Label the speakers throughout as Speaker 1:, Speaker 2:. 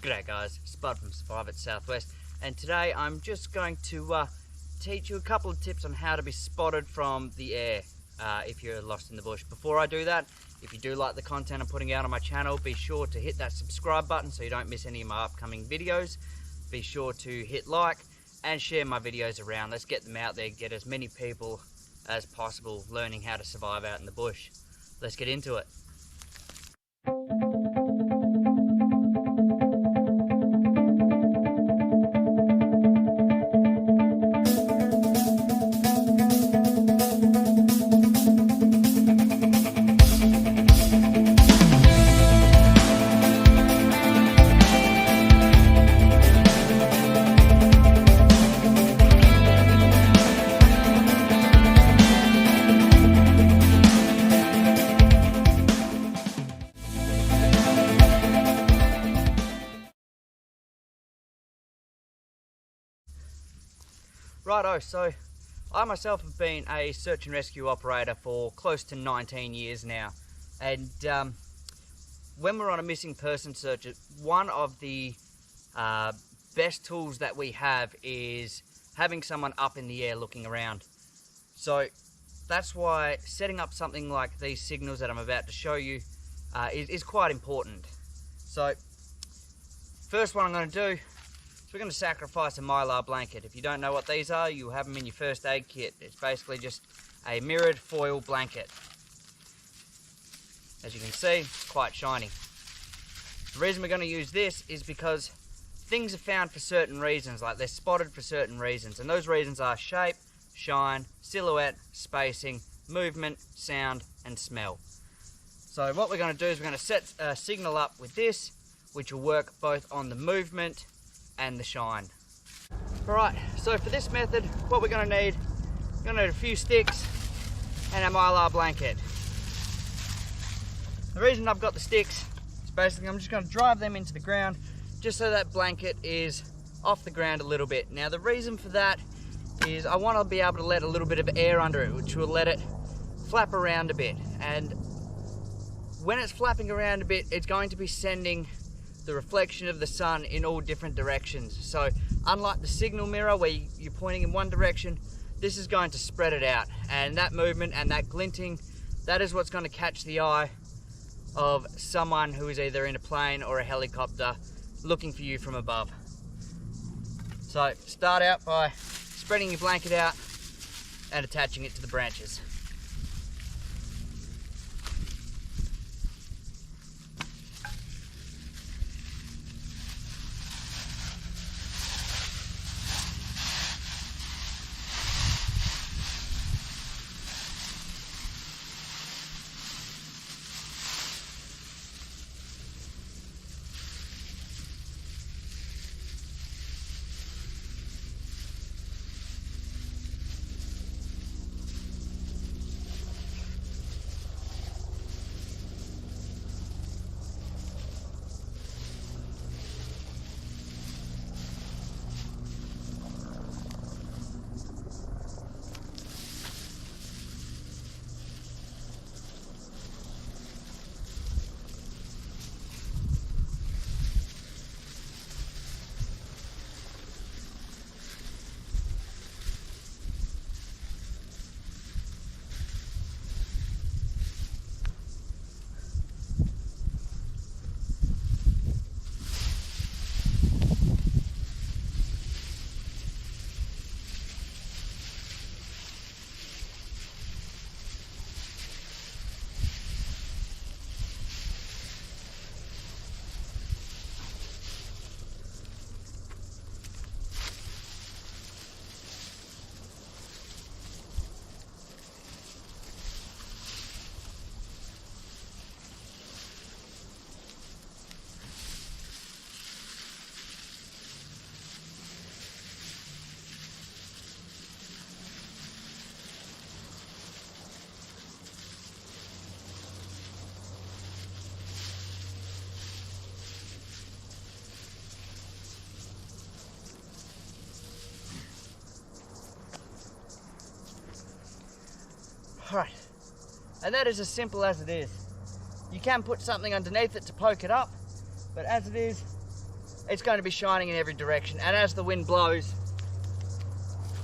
Speaker 1: G'day guys, Spud from Survive at Southwest, and today I'm just going to teach you a couple of tips on how to be spotted from the air if you're lost in the bush. Before I do that, if you do like the content I'm putting out on my channel, be sure to hit that subscribe button so you don't miss any of my upcoming videos. Be sure to hit like and share my videos around. Let's get them out there, get as many people as possible learning how to survive out in the bush. Let's get into it. Righto, so I myself have been a search and rescue operator for close to 19 years now, and when we're on a missing person search, one of the best tools that we have is having someone up in the air looking around. So that's why setting up something like these signals that I'm about to show you is quite important. So first what I'm going to do, so we're going to sacrifice a mylar blanket. If you don't know what these are, you have them in your first aid kit. It's basically just a mirrored foil blanket. As you can see, quite shiny. The reason we're going to use this is because things are found for certain reasons, like they're spotted for certain reasons, and those reasons are shape, shine, silhouette, spacing, movement, sound, and smell. So what we're going to do is we're going to set a signal up with this, which will work both on the movement and the shine. Alright, so for this method, what we're going to need a few sticks and a mylar blanket. The reason I've got the sticks is basically I'm just going to drive them into the ground just so that blanket is off the ground a little bit. Now the reason for that is I want to be able to let a little bit of air under it, which will let it flap around a bit, and when it's flapping around a bit, it's going to be sending the reflection of the sun in all different directions. So unlike the signal mirror where you're pointing in one direction, this is going to spread it out, and that movement and that glinting, that is what's going to catch the eye of someone who is either in a plane or a helicopter looking for you from above. So start out by spreading your blanket out and attaching it to the branches. Right, and that is as simple as it is. You can put something underneath it to poke it up, but as it is, it's going to be shining in every direction. And as the wind blows,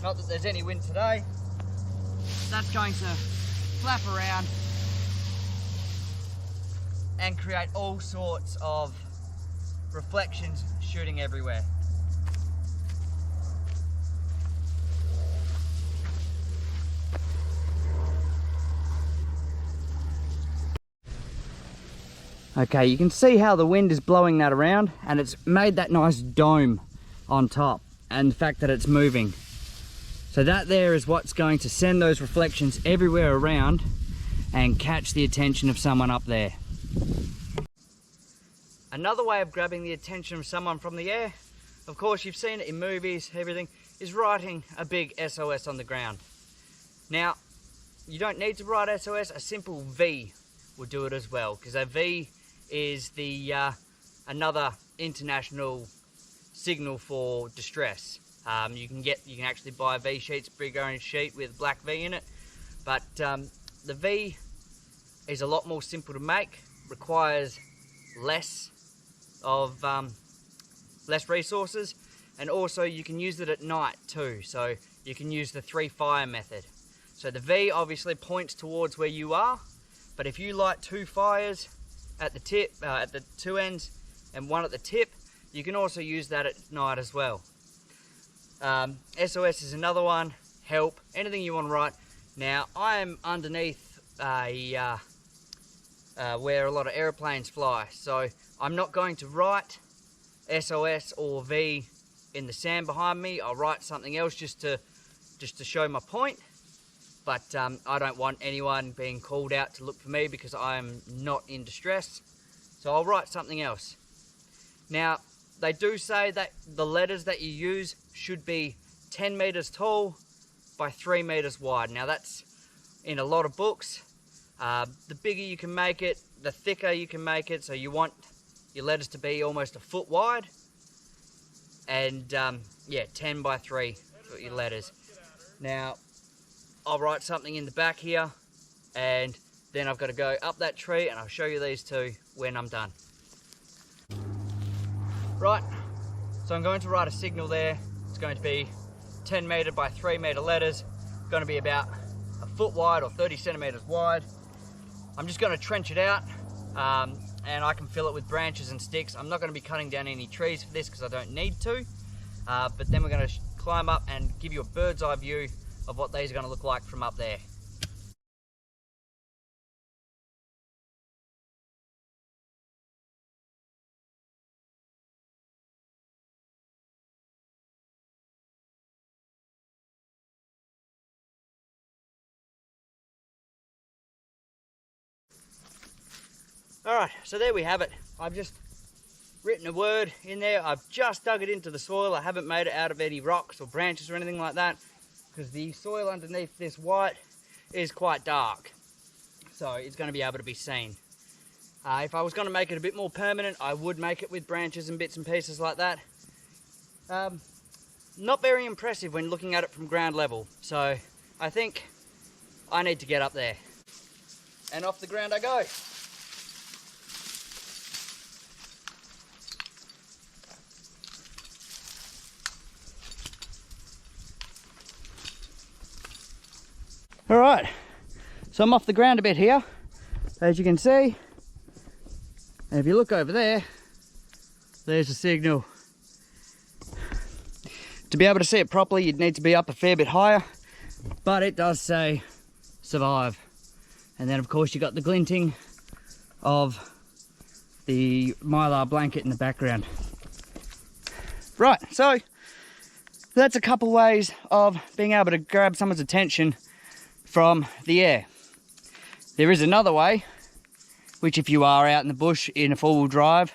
Speaker 1: not that there's any wind today, that's going to flap around and create all sorts of reflections shooting everywhere. Okay, you can see how the wind is blowing that around, and it's made that nice dome on top, and the fact that it's moving. So that there is what's going to send those reflections everywhere around and catch the attention of someone up there. Another way of grabbing the attention of someone from the air, of course you've seen it in movies, everything, is writing a big SOS on the ground. Now, you don't need to write SOS, a simple V will do it as well, because a V is the another international signal for distress. You can actually buy V sheets, big orange sheet with black V in it, but the V is a lot more simple to make, requires less resources, and also you can use it at night too. So you can use the 3 fire method. So the V obviously points towards where you are, but if you light 2 fires at the tip, at the 2 ends, and 1 at the tip, you can also use that at night as well. SOS is another one. Help, anything you want to write. Now I am underneath where a lot of airplanes fly, so I'm not going to write SOS or V in the sand behind me. I'll write something else just to show my point. But I don't want anyone being called out to look for me because I'm not in distress. So I'll write something else. Now, they do say that the letters that you use should be 10 meters tall by 3 meters wide. Now that's in a lot of books. The bigger you can make it, the thicker you can make it. So you want your letters to be almost a foot wide. And yeah, 10 by 3 for your letters. Now, I'll write something in the back here, and then I've got to go up that tree, and I'll show you these two when I'm done. Right, so I'm going to write a signal there. It's going to be 10 meter by 3 meter letters. It's going to be about a foot wide or 30 centimeters wide. I'm just going to trench it out, and I can fill it with branches and sticks. I'm not going to be cutting down any trees for this because I don't need to, but then we're going to climb up and give you a bird's eye view of what these are going to look like from up there. Alright, so there we have it. I've just written a word in there. I've just dug it into the soil. I haven't made it out of any rocks or branches or anything like that, because the soil underneath this white is quite dark, so it's going to be able to be seen. If I was going to make it a bit more permanent, I would make it with branches and bits and pieces like that. Not very impressive when looking at it from ground level, so I think I need to get up there. And off the ground I go. Alright, so I'm off the ground a bit here, as you can see. And if you look over there, there's a signal. To be able to see it properly, you'd need to be up a fair bit higher, but it does say survive. And then of course you got the glinting of the mylar blanket in the background. Right, so that's a couple ways of being able to grab someone's attention from the air. There is another way, which if you are out in the bush in a four-wheel drive,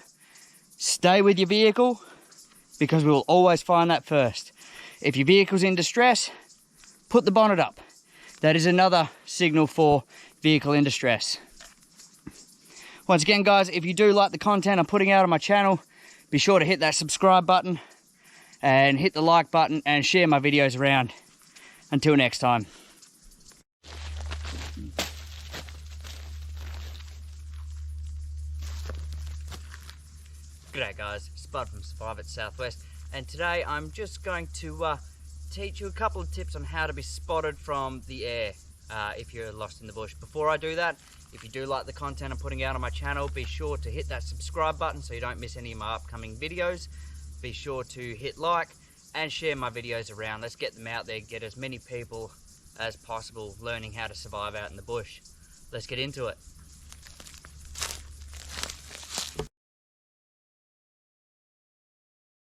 Speaker 1: stay with your vehicle, because we will always find that first. If your vehicle's in distress, put the bonnet up. That is another signal for vehicle in distress. Once again guys, if you do like the content I'm putting out on my channel, be sure to hit that subscribe button and hit the like button and share my videos around. Until next time. G'day G'day guys, Spud from Survive at Southwest, and today I'm just going to teach you a couple of tips on how to be spotted from the air if you're lost in the bush. Before I do that, if you do like the content I'm putting out on my channel, be sure to hit that subscribe button so you don't miss any of my upcoming videos. Be sure to hit like and share my videos around. Let's get them out there, get as many people as possible learning how to survive out in the bush. Let's get into it.